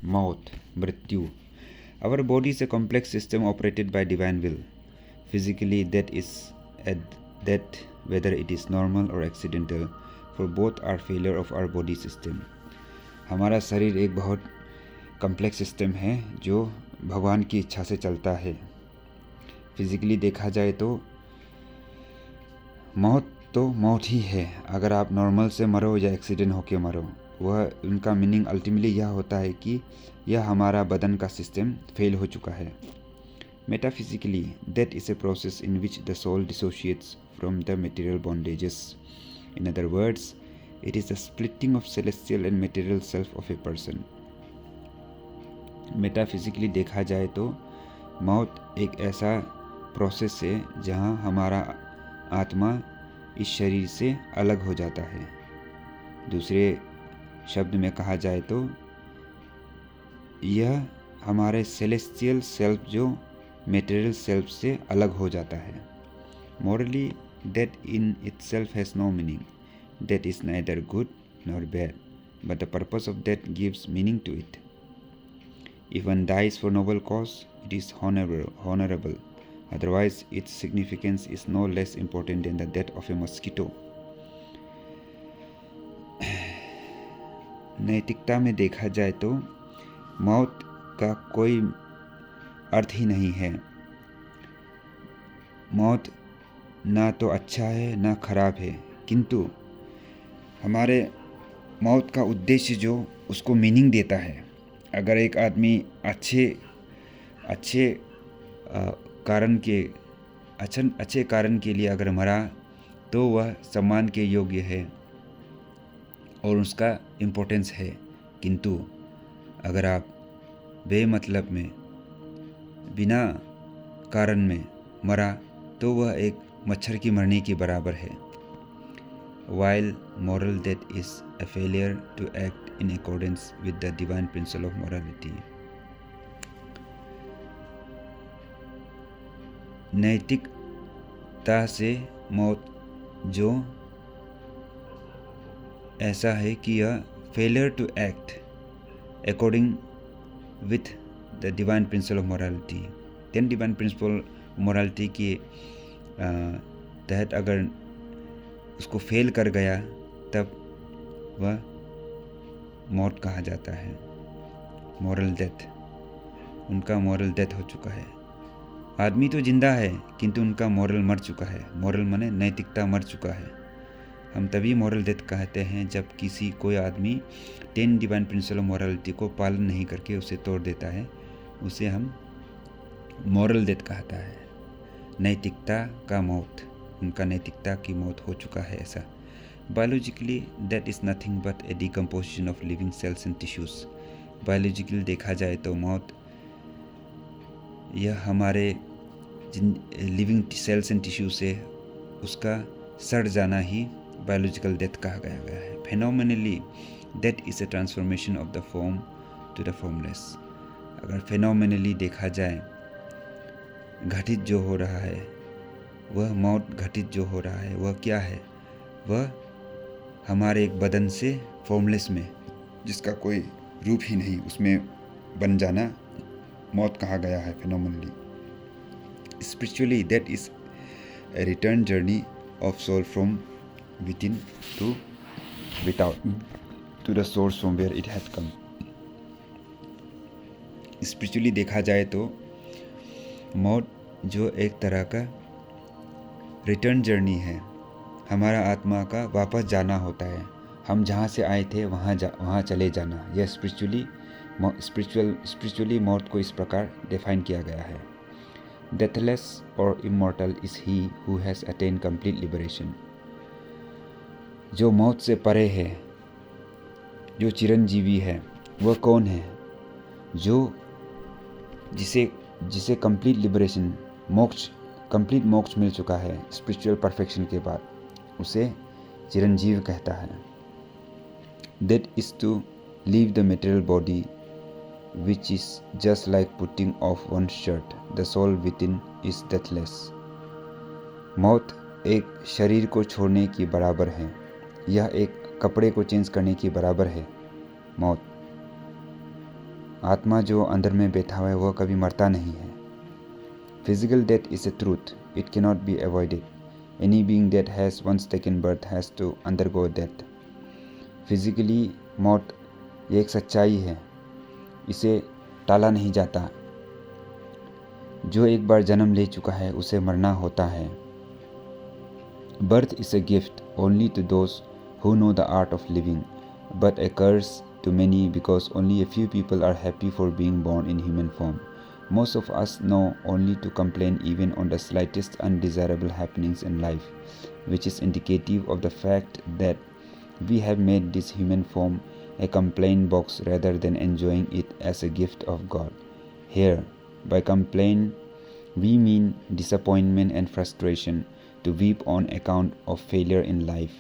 मौत, मृत्यु. Our body is a complex system operated by divine will. Physically, death is a death, whether it is normal or accidental, for both are failure of our body system. हमारा शरीर एक बहुत complex system है जो भगवान की इच्छा से चलता है. फिज़िकली देखा जाए तो मौत ही है. अगर आप नॉर्मल से मरो या एक्सीडेंट होके मरो, वह उनका मीनिंग अल्टीमेटली यह होता है कि यह हमारा बदन का सिस्टम फेल हो चुका है. Metaphysically, death is a process in which the soul dissociates from the material bondages. In other words, it is the splitting of celestial and material self of a person. Metaphysically देखा जाए तो मौत एक ऐसा process है जहाँ हमारा आत्मा इस शरीर से अलग हो जाता है. दूसरे शब्द में कहा जाए तो यह हमारे सेलेस्टियल सेल्फ जो मटेरियल सेल्फ से अलग हो जाता है. Morally, death in itself has no meaning. Death is neither good nor bad, but the purpose of death gives meaning to it. If one dies for noble cause, it is honorable. Otherwise, its significance is no less important than the death of a mosquito. नैतिकता में देखा जाए तो मौत का कोई अर्थ ही नहीं है. मौत ना तो अच्छा है ना खराब है, किंतु हमारे मौत का उद्देश्य जो उसको मीनिंग देता है. अगर एक आदमी अच्छे कारण के लिए अगर मरा तो वह सम्मान के योग्य है और उसका इम्पोर्टेंस है. किंतु अगर आप बेमतलब में बिना कारण में मरा तो वह एक मच्छर की मरने के बराबर है. While moral death is a failure to act in accordance with the divine principle of morality. नैतिकता से मौत जो ऐसा है कि यह failure to act according with the divine principle of morality. then divine principle morality के तहत अगर उसको फेल कर गया तब वह मौत कहा जाता है. मॉरल डेथ, उनका मॉरल डेथ हो चुका है. आदमी तो जिंदा है किंतु उनका मॉरल मर चुका है. मॉरल माने नैतिकता मर चुका है. हम तभी मॉरल डेथ कहते हैं जब कोई आदमी 10 डिवाइन प्रिंसिपल ऑफ मॉरलिटी को पालन नहीं करके उसे तोड़ देता है, उसे हम मॉरल डेथ कहता है. नैतिकता का मौत, उनका नैतिकता की मौत हो चुका है ऐसा. Biologically that is nothing but A decomposition of living cells and tissues. Biologically देखा जाए तो मौत यह हमारे लिविंग सेल्स एंड टिश्यू से उसका सड़ जाना ही बायोलॉजिकल डेथ कहा गया है. Phenomenally death is a transformation of the form to the formless. अगर फेनोमेनली देखा जाए, घटित जो हो रहा है वह मौत, घटित जो हो रहा है वह क्या है? वह हमारे एक बदन से फॉर्मलेस में, जिसका कोई रूप ही नहीं, उसमें बन जाना मौत कहा गया है phenomenally. Spiritually that is a return journey of soul from within to without to the source from where it has come. Spiritually देखा जाए तो मौत जो एक तरह का रिटर्न जर्नी है, हमारा आत्मा का वापस जाना होता है. हम जहाँ से आए थे वहाँ चले जाना. यह स्पिरिचुअली मौत को इस प्रकार डिफाइन किया गया है. डेथलेस और immortal is he who has attain complete liberation. जो मौत से परे है, जो चिरंजीवी है, वह कौन है? जिसे कंप्लीट लिबरेशन, कंप्लीट मोक्ष मिल चुका है स्पिरिचुअल परफेक्शन के बाद, उसे चिरंजीव कहता है. That is to leave the material body which is just like putting off one shirt. The soul within is deathless. मौत एक शरीर को छोड़ने की बराबर है. यह एक कपड़े को चेंज करने की बराबर है. मौत आत्मा जो अंदर में बैठा हुआ है वह कभी मरता नहीं है। Physical death is a truth, it can not be avoided. Any being that has once taken birth has to undergo death. Physically मौत ये एक सच्चाई है, इसे टाला नहीं जाता। जो एक बार जन्म ले चुका है उसे मरना होता है। Birth is a gift only to those who know the art of living, but a curse to many because only a few people are happy for being born in human form. Most of us know only to complain even on the slightest undesirable happenings in life, which is indicative of the fact that we have made this human form a complaint box rather than enjoying it as a gift of God. Here, by complain, we mean disappointment and frustration, to weep on account of failure in life,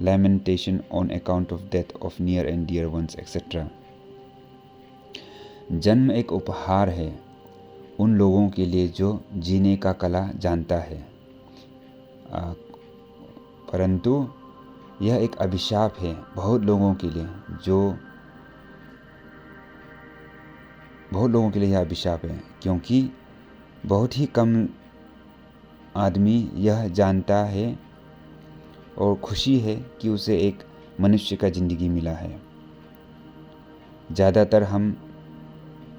lamentation on account of death of near and dear ones, etc. जन्म एक उपहार है उन लोगों के लिए जो जीने का कला जानता है, परंतु यह एक अभिशाप है बहुत लोगों के लिए यह अभिशाप है, क्योंकि बहुत ही कम आदमी यह जानता है और खुशी है कि उसे एक मनुष्य का ज़िंदगी मिला है। ज़्यादातर हम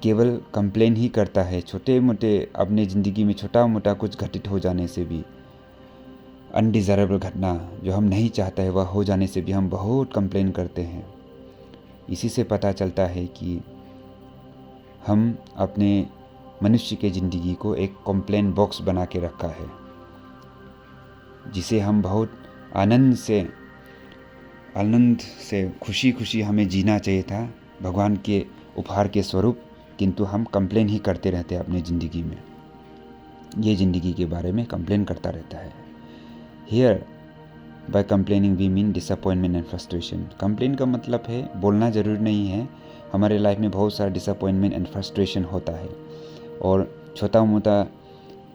केवल कंप्लेन ही करता है, छोटे मोटे अपने ज़िंदगी में छोटा मोटा कुछ घटित हो जाने से भी, अनडिज़ायरेबल घटना जो हम नहीं चाहते हैं वह हो जाने से भी हम बहुत कंप्लेन करते हैं। इसी से पता चलता है कि हम अपने मनुष्य के ज़िंदगी को एक कंप्लेन बॉक्स बना के रखा है, जिसे हम बहुत आनंद से खुशी हमें जीना चाहिए था भगवान के उपहार के स्वरूप, किंतु हम कंप्लेन ही करते रहते हैं अपने ज़िंदगी में। ये ज़िंदगी के बारे में कंप्लेन करता रहता है। Here by complaining we mean disappointment and frustration. Complain का मतलब है बोलना ज़रूरी नहीं है। हमारे लाइफ में बहुत सारा डिसअपॉइंटमेंट एंड फ्रस्ट्रेशन होता है, और छोटा मोटा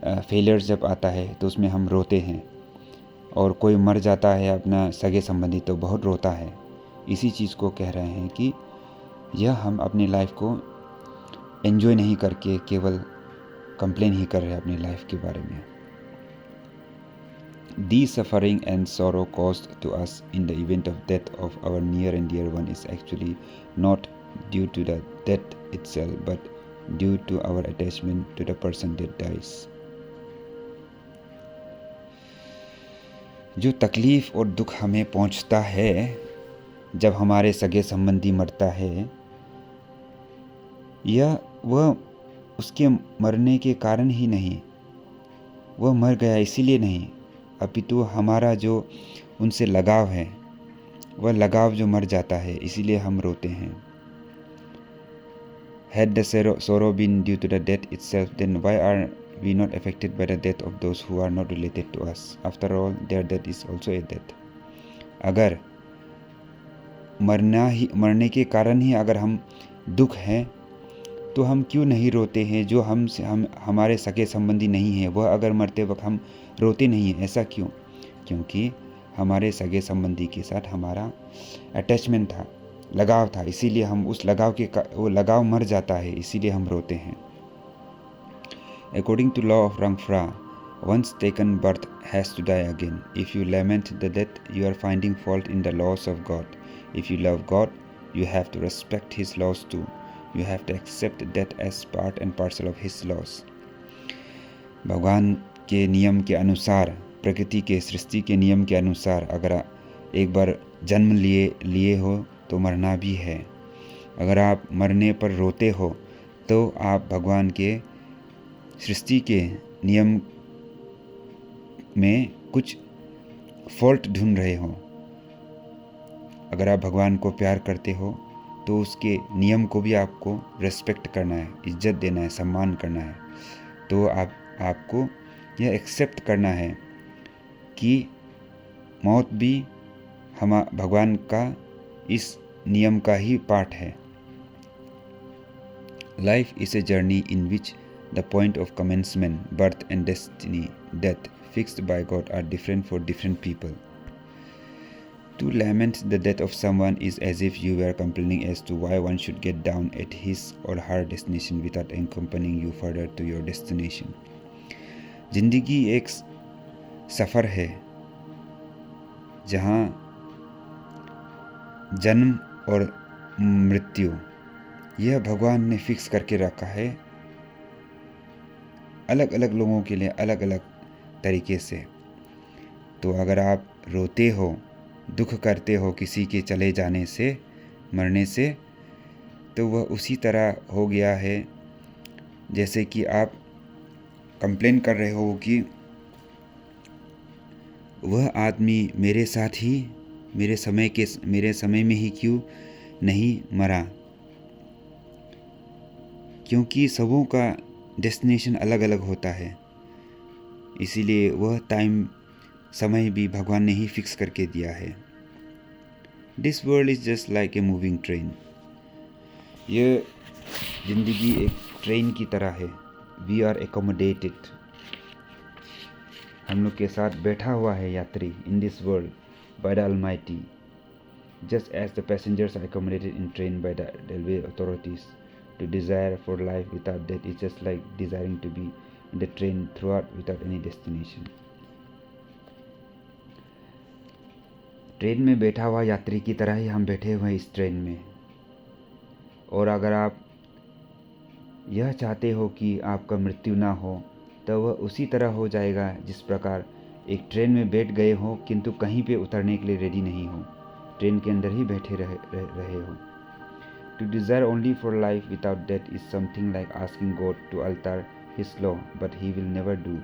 फेलियर जब आता है तो उसमें हम रोते हैं, और कोई मर जाता है अपना सगे संबंधी तो बहुत रोता है। इसी चीज़ को कह रहे हैं कि यह हम अपनी लाइफ को एंजॉय नहीं करके केवल कंप्लेन ही कर रहे हैं अपनी लाइफ के बारे में। The suffering and sorrow caused to us in the event of death of our near and dear one is actually not due to the death itself, but due to our attachment to the person that dies. जो तकलीफ़ और दुख हमें पहुंचता है जब हमारे सगे संबंधी मरता है, वह उसके मरने के कारण ही नहीं, वह मर गया इसीलिए नहीं, अपितु हमारा जो उनसे लगाव है वह लगाव जो मर जाता है, इसीलिए हम रोते हैं। Had the sorrow been due to the death itself, then why are we not affected by the death of those who are not related to us? After all, their death is also a death. अगर मरने के कारण ही अगर हम दुख हैं तो हम क्यों नहीं रोते हैं? जो हम हमारे सगे संबंधी नहीं हैं वह अगर मरते वक्त हम रोते नहीं हैं, ऐसा क्यों? क्योंकि हमारे सगे संबंधी के साथ हमारा अटैचमेंट था, लगाव था, इसीलिए हम उस वो लगाव मर जाता है, इसीलिए हम रोते हैं। According to law of Rangfra, once taken birth has to die again. If you lament the death, you are finding fault in the laws of God. If you love God, you have to respect His laws too. You have to accept death as part and parcel of His laws. भगवान के नियम के अनुसार, प्रकृति के सृष्टि के नियम के अनुसार अगर एक बार जन्म लिए हो तो मरना भी है। अगर आप मरने पर रोते हो तो आप भगवान के सृष्टि के नियम में कुछ फॉल्ट ढूंढ रहे हो। अगर आप भगवान को प्यार करते हो तो उसके नियम को भी आपको रेस्पेक्ट करना है, इज्जत देना है, सम्मान करना है। तो आपको यह एक्सेप्ट करना है कि मौत भी भगवान का इस नियम का ही पार्ट है। Life is a journey in which the point of commencement, birth and destiny, death, fixed by God are different for different people. To lament the death of someone is as if you were complaining as to why one should get down at his or her destination without accompanying you further to your destination. जिंदगी एक सफ़र है जहाँ जन्म और मृत्यु यह भगवान ने फिक्स करके रखा है, अलग अलग लोगों के लिए अलग अलग तरीके से। तो अगर आप रोते हो, दुख करते हो किसी के चले जाने से, मरने से, तो वह उसी तरह हो गया है जैसे कि आप कंप्लेन कर रहे हो कि वह आदमी मेरे साथ ही मेरे समय में ही क्यों नहीं मरा। क्योंकि सबों का डेस्टिनेशन अलग अलग होता है, इसीलिए वह समय भी भगवान ने ही फिक्स करके दिया है। This world is just like a moving train. यह ज़िंदगी एक ट्रेन की तरह है। We are accommodated. हम लोग के साथ बैठा हुआ है यात्री in this world by the almighty, just as the passengers are accommodated in train by the railway authorities. To desire for life without death is just like desiring to be in the train throughout without any destination. Train में बैठा हुआ यात्री की तरह ही हम बैठे हुए हैं इस ट्रेन में। और अगर आप यह चाहते हो कि आपका मृत्यु ना हो, तो वह उसी तरह हो जाएगा जिस प्रकार एक ट्रेन में बैठ गए हो किंतु कहीं पे उतरने के लिए रेडी नहीं हो, ट्रेन के अंदर ही बैठे रहे हो। To desire only for life without death is something like asking God to alter his law, but he will never do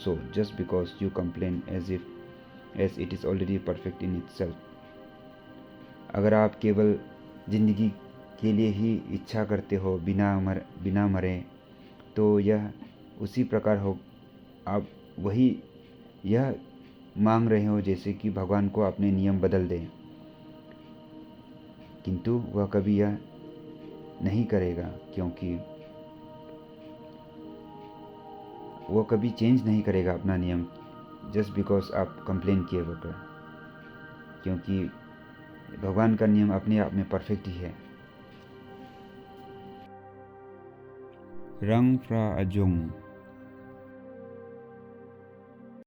so just because you complain as it is already perfect in itself. अगर आप केवल ज़िंदगी के लिए ही इच्छा करते हो बिना मरे, तो यह उसी प्रकार हो, आप वही यह मांग रहे हो जैसे कि भगवान को अपने नियम बदल दें, किंतु वह कभी यह नहीं करेगा, क्योंकि वह कभी चेंज नहीं करेगा अपना नियम जस्ट बिकॉज आप कंप्लेन किए बगैर, क्योंकि भगवान का नियम अपने आप में परफेक्ट ही है। रंग फ्रा अजोंग